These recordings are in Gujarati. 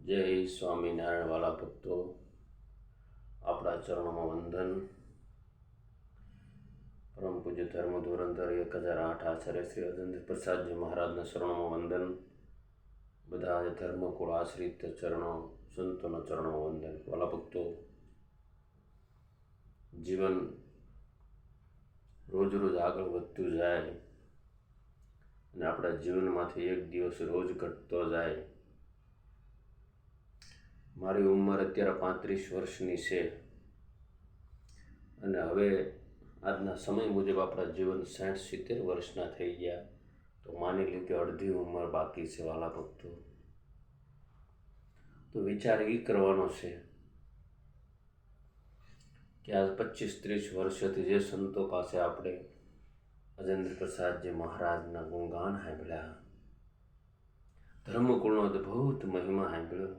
જય સ્વામિનારાયણ વાલા ભક્તો, આપણા ચરણોમાં વંદન. પરમ પૂજ્ય ધર્મ ધોરંધર 1008 આચાર્ય શ્રી અજેન્દ્ર પ્રસાદજી મહારાજના ચરણોમાં વંદન. બધા ધર્મકુળ આશ્રિત ચરણો સંતોના ચરણોમાં વંદન. વાલા ભક્તો, જીવન રોજ રોજ આગળ વધતું જાય અને આપણા જીવનમાંથી એક દિવસ રોજ ઘટતો જાય. મારી ઉંમર અત્યારે 35 વર્ષની છે અને હવે આજના સમય મુજબ આપણા જીવન 60-70 વર્ષના થઈ ગયા. તો માની લો કે અડધી ઉંમર બાકી છે. વાલા ભક્તો, તો વિચાર એ કરવાનો છે કે આજ 25-30 વર્ષથી જે સંતો પાસે આપણે અજેન્દ્ર પ્રસાદજી મહારાજના ગુણગાન સાંભળ્યા, ધર્મકુળનો અદ્ભુત મહિમા સાંભળ્યો,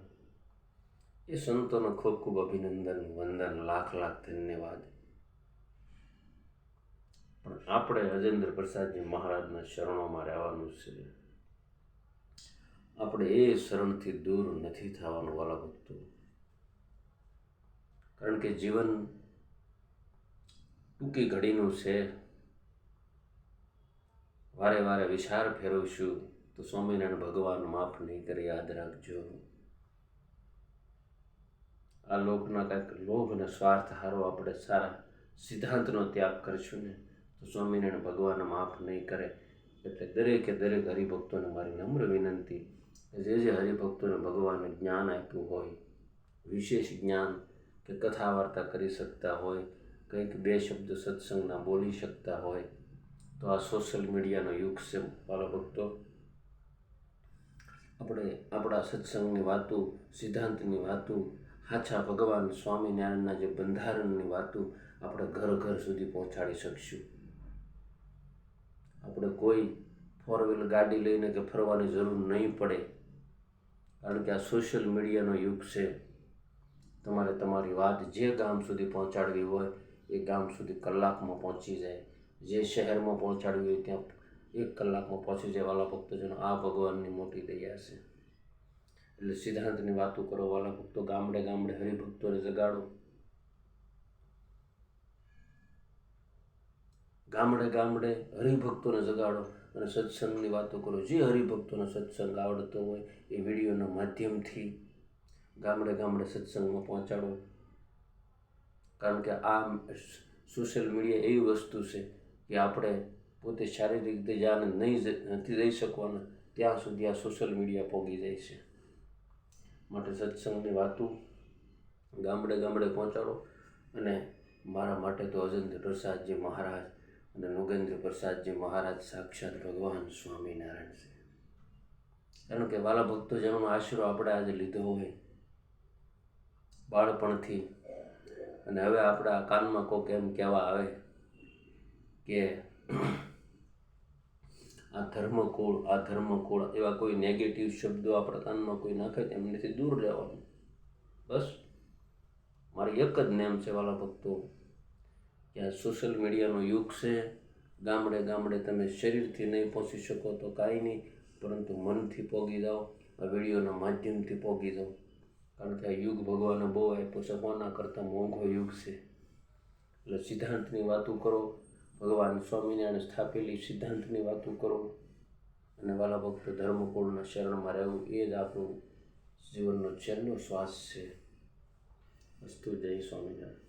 એ સંતોનો ખૂબ ખૂબ અભિનંદન, વંદન, લાખ લાખ ધન્યવાદ. પણ આપણે અજેન્દ્ર પ્રસાદજી મહારાજના શરણોમાં રહેવાનું છે. આપણે એ શરણથી દૂર નથી થવાનું. વાલા ભક્તો, કારણ કે જીવન ટૂંકી ઘડીનું છે. વારે વારે વિચાર ફેરવશું તો સ્વામિનારાયણ ભગવાન માફ નહીં કરે, યાદ રાખજો. આ લોકના કંઈક લોભ અને સ્વાર્થ હારો આપણે સારા સિદ્ધાંતનો ત્યાગ કરશું ને તો સ્વામિનારાયણ ભગવાન માફ નહીં કરે. એટલે દરેકે દરેક હરિભક્તોને મારી નમ્ર વિનંતી, જે હરિભક્તોને ભગવાને જ્ઞાન આપ્યું હોય, વિશેષ જ્ઞાન, કે કથા વાર્તા કરી શકતા હોય, કંઈક બે શબ્દ સત્સંગના બોલી શકતા હોય, તો આ સોશિયલ મીડિયાનો યુગ છે. વાલા ભક્તો, આપણે આપણા સત્સંગની વાતો, સિદ્ધાંતની વાતો, સાચા ભગવાન સ્વામિનારાયણના જે બંધારણની વાતો આપણે ઘર ઘર સુધી પહોંચાડી શકશું. આપણે કોઈ ફોર વ્હીલર ગાડી લઈને કે ફરવાની જરૂર નહીં પડે, કારણ કે આ સોશિયલ મીડિયાનો યુગ છે. તમારે તમારી વાત જે ગામ સુધી પહોંચાડવી હોય એ ગામ સુધી કલાકમાં પહોંચી જાય. જે શહેરમાં પહોંચાડવી હોય ત્યાં 1 કલાકમાં પહોંચી જાય. વાલા ભક્તોજનો, આ ભગવાનની મોટી દયા છે. એટલે સિદ્ધાંતની વાતો કરો. વાલા ભક્તો, ગામડે ગામડે હરિભક્તોને જગાડો. ગામડે ગામડે હરિભક્તોને જગાડો અને સત્સંગની વાતો કરો. જે હરિભક્તોને સત્સંગ આવડતો હોય એ વિડીયોના માધ્યમથી ગામડે ગામડે સત્સંગમાં પહોંચાડો. કારણ કે આ સોશિયલ મીડિયા એવી વસ્તુ છે કે આપણે પોતે શારીરિક રીતે જ્યાં નથી રહી શકવાના ત્યાં સુધી આ સોશિયલ મીડિયા પહોંચી જાય છે. માટે સત્સંગની વાતો ગામડે ગામડે પહોંચાડો. અને મારા માટે તો અજેન્દ્ર પ્રસાદજી મહારાજ અને નૃગેન્દ્ર પ્રસાદજી મહારાજ સાક્ષાત ભગવાન સ્વામિનારાયણ છે. કારણ કે વાલા ભક્તો, જેનો આશરો આપણે આજે લીધો હોય બાળપણથી, અને હવે આપણા કાનમાં કોક એમ કહેવા આવે કે આ ધર્મકુળ, એવા કોઈ નેગેટિવ શબ્દો આપણા કાનમાં કોઈ નાખે તો એમનેથી દૂર રહેવાનું. બસ મારી એક જ નેમ છે. વાલા ભક્તો, કે આ સોશિયલ મીડિયાનો યુગ છે. ગામડે ગામડે તમે શરીરથી નહીં પહોંચી શકો તો કાંઈ નહીં, પરંતુ મનથી પહોંચી જાઓ. આ વિડીયોના માધ્યમથી પહોંચી જાઓ. કારણ કે આ યુગ ભગવાને બહુ આપ્યો છે, કોના કરતાં મોંઘો યુગ છે. એટલે સિદ્ધાંતની વાતો કરો. ભગવાન સ્વામિનારાયણે સ્થાપેલી સિદ્ધાંતની વાતો કરો. અને વાલા ભક્તો, ધર્મકુળના શરણમાં રહેવું એ જ આપણું જીવનનો છેલ્લો શ્વાસ છે. અસ્તુ. જય સ્વામિનારાયણ.